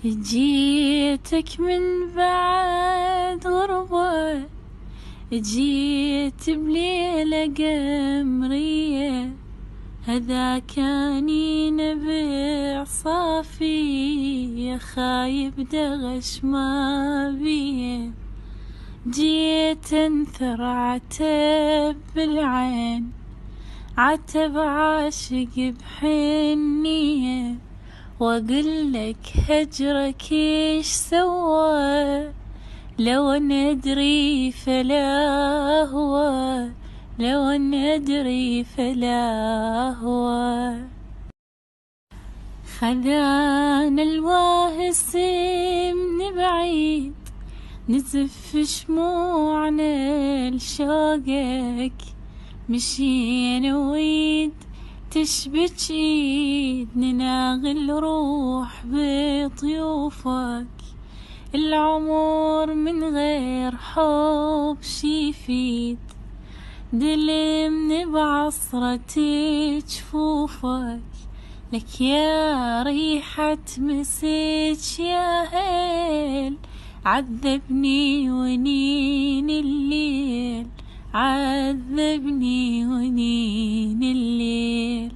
جيتك من بعد غربة، جيت بليلة قمرية، هذا كان نبع صافي خايب دغش ما بيه. جيت انثر عتب بالعين، عتب عاشق بحنية، واقولك هجرك ايش سوى، لو ندري فلا هو، لو ندري فلا هو. خذانا الواهس من بعيد، نزف شموعنا لشوقك، مشينا ويد تشبك ايد، نناغل روح بطيوفك. العمر من غير حب شي يفيد، دلمني بعصرة جفوفك. لك يا ريحة مسك يا هيل، عذبني ونين الليل، عذبني ونين الليل.